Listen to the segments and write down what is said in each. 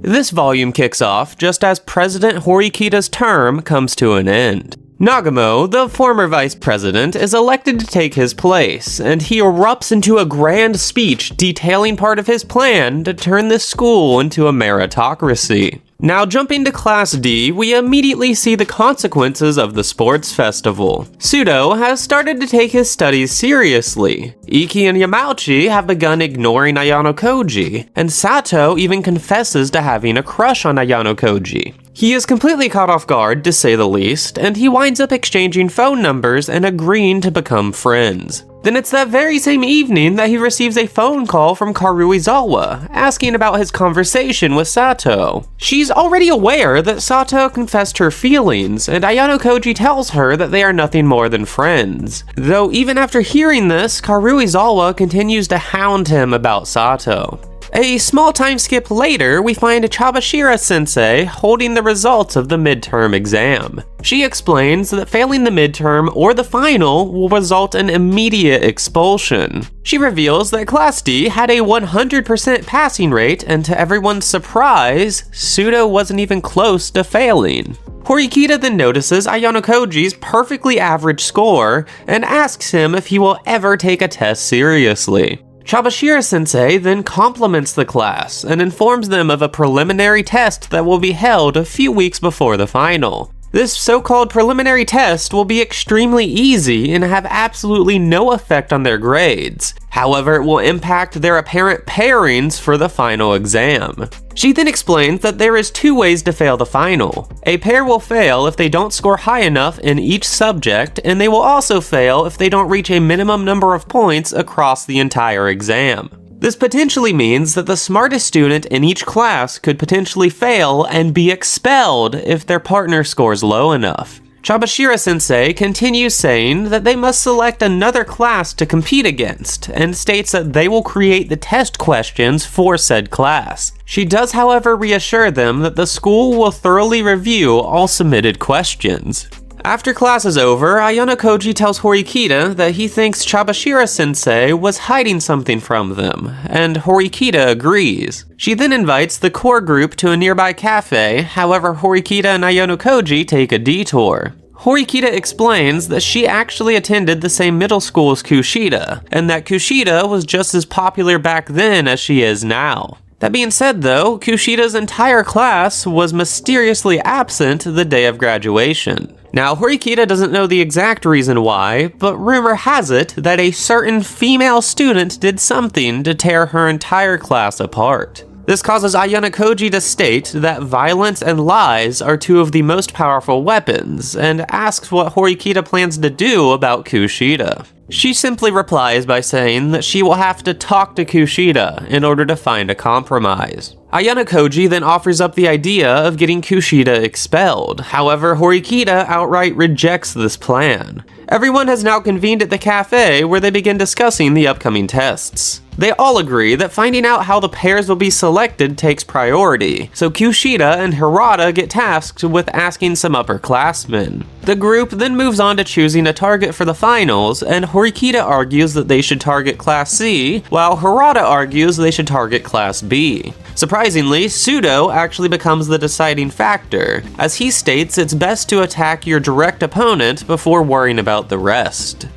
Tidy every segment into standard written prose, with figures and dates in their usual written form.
This volume kicks off just as President Horikita's term comes to an end. Nagamo, the former vice president, is elected to take his place, and he erupts into a grand speech detailing part of his plan to turn this school into a meritocracy. Now jumping to Class D, we immediately see the consequences of the sports festival. Sudo has started to take his studies seriously. Iki and Yamauchi have begun ignoring Ayano Koji, and Sato even confesses to having a crush on Ayano Koji. He is completely caught off guard, to say the least, and he winds up exchanging phone numbers and agreeing to become friends. Then it's that very same evening that he receives a phone call from Karuizawa, asking about his conversation with Sato. She's already aware that Sato confessed her feelings, and Ayano Koji tells her that they are nothing more than friends. Though even after hearing this, Karuizawa continues to hound him about Sato. A small time skip later, we find Chabashira-sensei holding the results of the midterm exam. She explains that failing the midterm or the final will result in immediate expulsion. She reveals that Class D had a 100% passing rate, and to everyone's surprise, Sudo wasn't even close to failing. Horikita then notices Ayano Koji's perfectly average score and asks him if he will ever take a test seriously. Chabashira-sensei then compliments the class and informs them of a preliminary test that will be held a few weeks before the final. This so-called preliminary test will be extremely easy and have absolutely no effect on their grades. However, it will impact their apparent pairings for the final exam. She then explains that there is 2 ways to fail the final. A pair will fail if they don't score high enough in each subject, and they will also fail if they don't reach a minimum number of points across the entire exam. This potentially means that the smartest student in each class could potentially fail and be expelled if their partner scores low enough. Chabashira-sensei continues saying that they must select another class to compete against, and states that they will create the test questions for said class. She does, however, reassure them that the school will thoroughly review all submitted questions. After class is over, Ayano Koji tells Horikita that he thinks Chabashira-sensei was hiding something from them, and Horikita agrees. She then invites the core group to a nearby cafe, however Horikita and Ayano Koji take a detour. Horikita explains that she actually attended the same middle school as Kushida, and that Kushida was just as popular back then as she is now. That being said though, Kushida's entire class was mysteriously absent the day of graduation. Now, Horikita doesn't know the exact reason why, but rumor has it that a certain female student did something to tear her entire class apart. This causes Ayano Koji to state that violence and lies are 2 of the most powerful weapons, and asks what Horikita plans to do about Kushida. She simply replies by saying that she will have to talk to Kushida in order to find a compromise. Ayano Koji then offers up the idea of getting Kushida expelled. However, Horikita outright rejects this plan. Everyone has now convened at the cafe where they begin discussing the upcoming tests. They all agree that finding out how the pairs will be selected takes priority, so Kushida and Hirata get tasked with asking some upperclassmen. The group then moves on to choosing a target for the finals, and Horikita argues that they should target Class C, while Hirata argues they should target Class B. Surprisingly, Sudo actually becomes the deciding factor, as he states it's best to attack your direct opponent before worrying about the rest.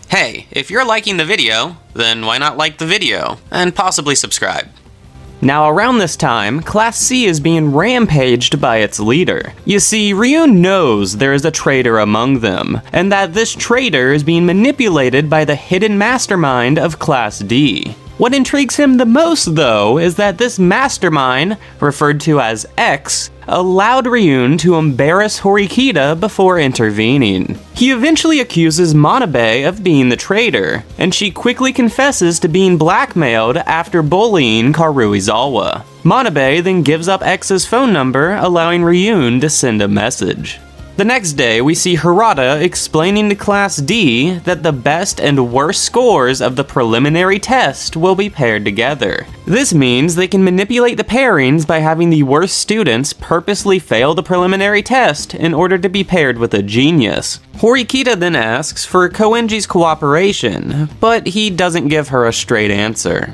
Hey, if you're liking the video, then why not like the video, and possibly subscribe. Now around this time, Class C is being rampaged by its leader. You see, Ryun knows there is a traitor among them, and that this traitor is being manipulated by the hidden mastermind of Class D. What intrigues him the most, though, is that this mastermind, referred to as X, allowed Ryun to embarrass Horikita before intervening. He eventually accuses Manabe of being the traitor, and she quickly confesses to being blackmailed after bullying Karuizawa. Manabe then gives up X's phone number, allowing Ryun to send a message. The next day, we see Hirata explaining to Class D that the best and worst scores of the preliminary test will be paired together. This means they can manipulate the pairings by having the worst students purposely fail the preliminary test in order to be paired with a genius. Horikita then asks for Koenji's cooperation, but he doesn't give her a straight answer.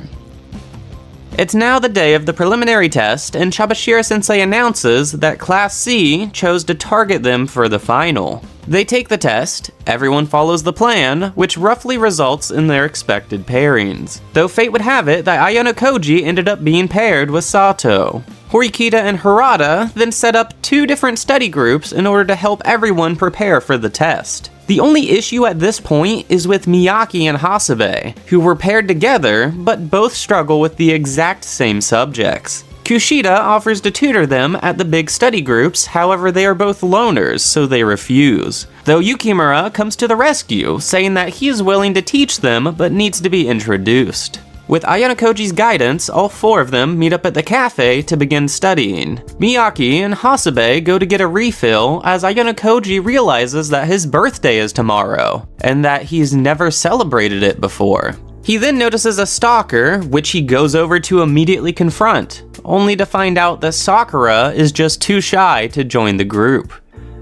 It's now the day of the preliminary test, and Chabashira-sensei announces that Class C chose to target them for the final. They take the test, everyone follows the plan, which roughly results in their expected pairings. Though fate would have it that Ayano Koji ended up being paired with Sato. Horikita and Harada then set up 2 different study groups in order to help everyone prepare for the test. The only issue at this point is with Miyake and Hasebe, who were paired together, but both struggle with the exact same subjects. Kushida offers to tutor them at the big study groups, however they are both loners, so they refuse. Though Yukimura comes to the rescue, saying that he is willing to teach them, but needs to be introduced. With Ayano Koji's guidance, all 4 of them meet up at the cafe to begin studying. Miyake and Hasebe go to get a refill as Ayano Koji realizes that his birthday is tomorrow, and that he's never celebrated it before. He then notices a stalker, which he goes over to immediately confront, only to find out that Sakura is just too shy to join the group.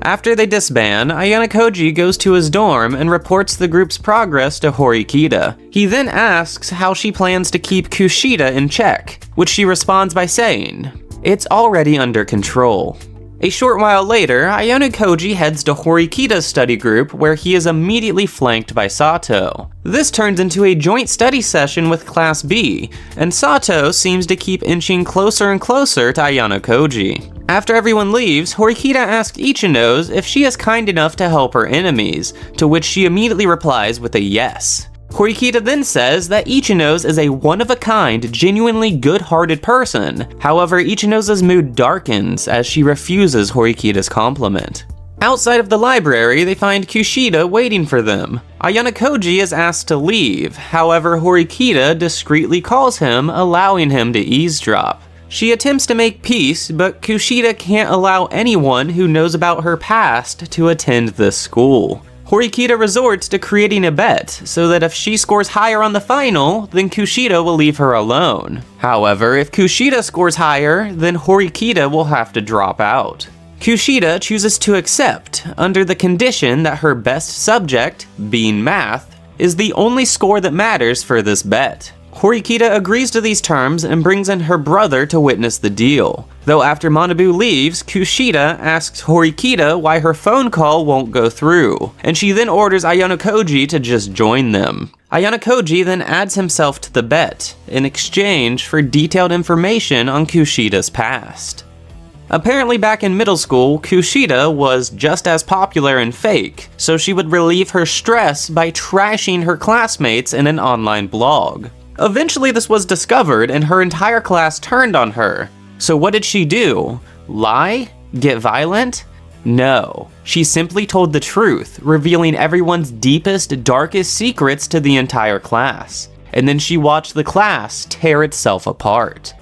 After they disband, Ayano Koji goes to his dorm and reports the group's progress to Horikita. He then asks how she plans to keep Kushida in check, which she responds by saying, "It's already under control." A short while later, Ayano Koji heads to Horikita's study group where he is immediately flanked by Sato. This turns into a joint study session with Class B, and Sato seems to keep inching closer and closer to Ayano Koji. After everyone leaves, Horikita asks Ichino's if she is kind enough to help her enemies, to which she immediately replies with a yes. Horikita then says that Ichino's is a one-of-a-kind, genuinely good-hearted person. However, Ichino's mood darkens as she refuses Horikita's compliment. Outside of the library, they find Kushida waiting for them. Ayano Koji is asked to leave, however Horikita discreetly calls him, allowing him to eavesdrop. She attempts to make peace, but Kushida can't allow anyone who knows about her past to attend this school. Horikita resorts to creating a bet, so that if she scores higher on the final, then Kushida will leave her alone. However, if Kushida scores higher, then Horikita will have to drop out. Kushida chooses to accept, under the condition that her best subject, being math, is the only score that matters for this bet. Horikita agrees to these terms and brings in her brother to witness the deal. Though after Manabu leaves, Kushida asks Horikita why her phone call won't go through, and she then orders Ayano Koji to just join them. Ayano Koji then adds himself to the bet, in exchange for detailed information on Kushida's past. Apparently back in middle school, Kushida was just as popular and fake, so she would relieve her stress by trashing her classmates in an online blog. Eventually this was discovered and her entire class turned on her. So what did she do? Lie? Get violent? No. She simply told the truth, revealing everyone's deepest, darkest secrets to the entire class. And then she watched the class tear itself apart.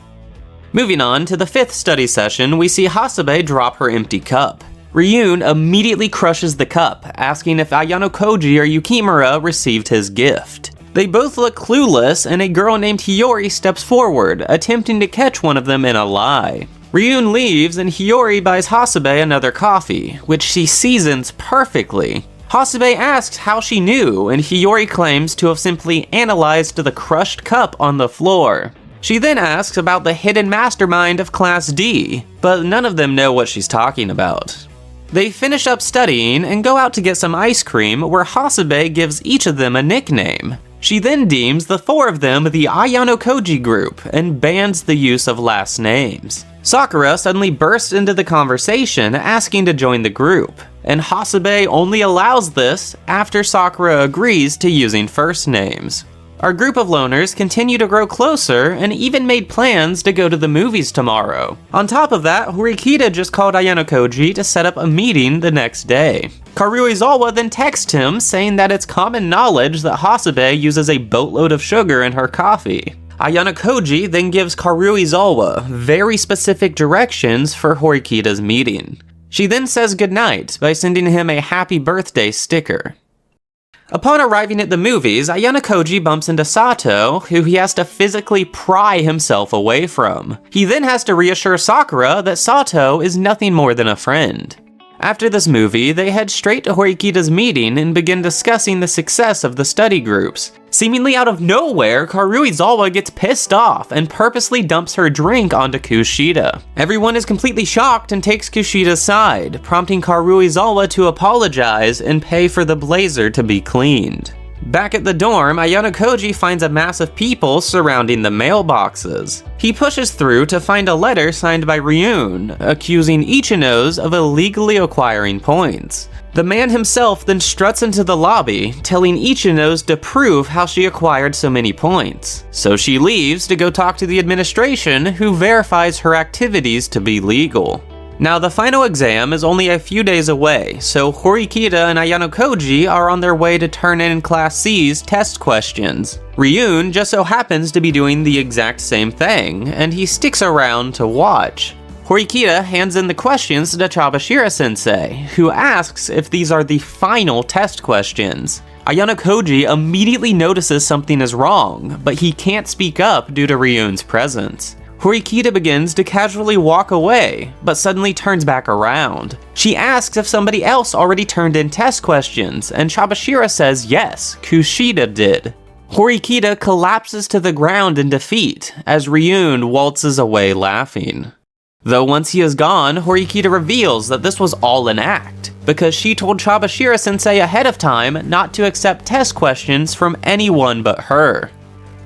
Moving on to the 5th study session, we see Hasebe drop her empty cup. Ryun immediately crushes the cup, asking if Ayano Koji or Yukimura received his gift. They both look clueless, and a girl named Hiyori steps forward, attempting to catch one of them in a lie. Ryun leaves, and Hiyori buys Hasebe another coffee, which she seasons perfectly. Hasebe asks how she knew, and Hiyori claims to have simply analyzed the crushed cup on the floor. She then asks about the hidden mastermind of Class D, but none of them know what she's talking about. They finish up studying and go out to get some ice cream, where Hasebe gives each of them a nickname. She then deems the 4 of them the Ayano Koji group and bans the use of last names. Sakura suddenly bursts into the conversation asking to join the group, and Hasebe only allows this after Sakura agrees to using first names. Our group of loners continue to grow closer and even made plans to go to the movies tomorrow. On top of that, Horikita just called Ayano Koji to set up a meeting the next day. Karuizawa then texts him saying that it's common knowledge that Hasebe uses a boatload of sugar in her coffee. Ayano Koji then gives Karuizawa very specific directions for Horikita's meeting. She then says goodnight by sending him a happy birthday sticker. Upon arriving at the movies, Ayano Koji bumps into Sato, who he has to physically pry himself away from. He then has to reassure Sakura that Sato is nothing more than a friend. After this movie, they head straight to Horikita's meeting and begin discussing the success of the study groups. Seemingly out of nowhere, Karuizawa gets pissed off and purposely dumps her drink onto Kushida. Everyone is completely shocked and takes Kushida's side, prompting Karuizawa to apologize and pay for the blazer to be cleaned. Back at the dorm, Ayano Koji finds a mass of people surrounding the mailboxes. He pushes through to find a letter signed by Ryun, accusing Ichinos of illegally acquiring points. The man himself then struts into the lobby, telling Ichinos to prove how she acquired so many points. So she leaves to go talk to the administration, who verifies her activities to be legal. Now, the final exam is only a few days away, so Horikita and Ayano Koji are on their way to turn in Class C's test questions. Ryun just so happens to be doing the exact same thing, and he sticks around to watch. Horikita hands in the questions to Chabashira-sensei, who asks if these are the final test questions. Ayano Koji immediately notices something is wrong, but he can't speak up due to Ryun's presence. Horikita begins to casually walk away, but suddenly turns back around. She asks if somebody else already turned in test questions, and Chabashira says yes, Kushida did. Horikita collapses to the ground in defeat, as Ryun waltzes away laughing. Though once he is gone, Horikita reveals that this was all an act, because she told Chabashira-sensei ahead of time not to accept test questions from anyone but her.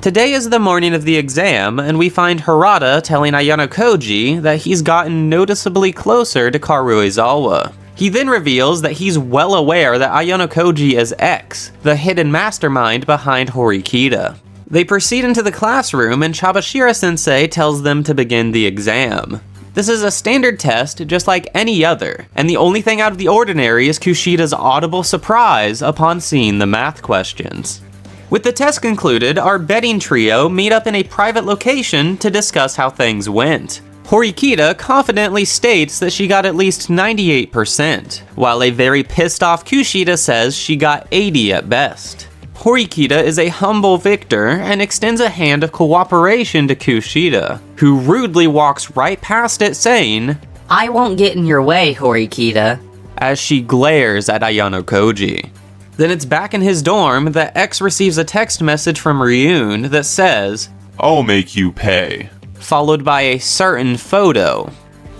Today is the morning of the exam, and we find Harada telling Ayano Koji that he's gotten noticeably closer to Karuizawa. He then reveals that he's well aware that Ayano Koji is X, the hidden mastermind behind Horikita. They proceed into the classroom, and Chabashira-sensei tells them to begin the exam. This is a standard test just like any other, and the only thing out of the ordinary is Kushida's audible surprise upon seeing the math questions. With the test concluded, our betting trio meet up in a private location to discuss how things went. Horikita confidently states that she got at least 98%, while a very pissed off Kushida says she got 80 at best. Horikita is a humble victor and extends a hand of cooperation to Kushida, who rudely walks right past it saying, "I won't get in your way, Horikita," as she glares at Ayano Koji. Then it's back in his dorm that X receives a text message from Ryun that says, "I'll make you pay," followed by a certain photo.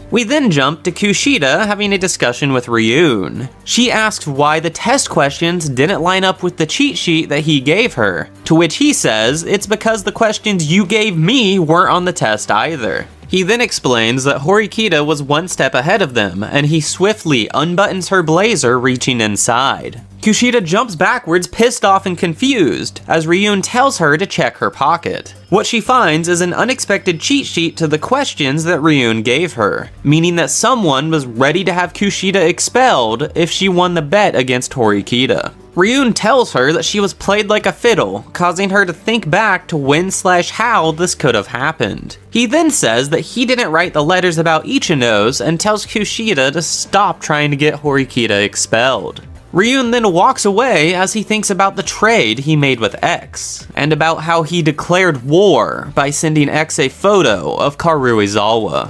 We then jump to Kushida having a discussion with Ryun. She asks why the test questions didn't line up with the cheat sheet that he gave her, to which he says it's because the questions you gave me weren't on the test either. He then explains that Horikita was one step ahead of them, and he swiftly unbuttons her blazer, reaching inside. Kushida jumps backwards, pissed off and confused, as Ryun tells her to check her pocket. What she finds is an unexpected cheat sheet to the questions that Ryun gave her, meaning that someone was ready to have Kushida expelled if she won the bet against Horikita. Ryun tells her that she was played like a fiddle, causing her to think back to when/how this could have happened. He then says that he didn't write the letters about Ichinos and tells Kushida to stop trying to get Horikita expelled. Ryun then walks away as he thinks about the trade he made with X, and about how he declared war by sending X a photo of Karuizawa.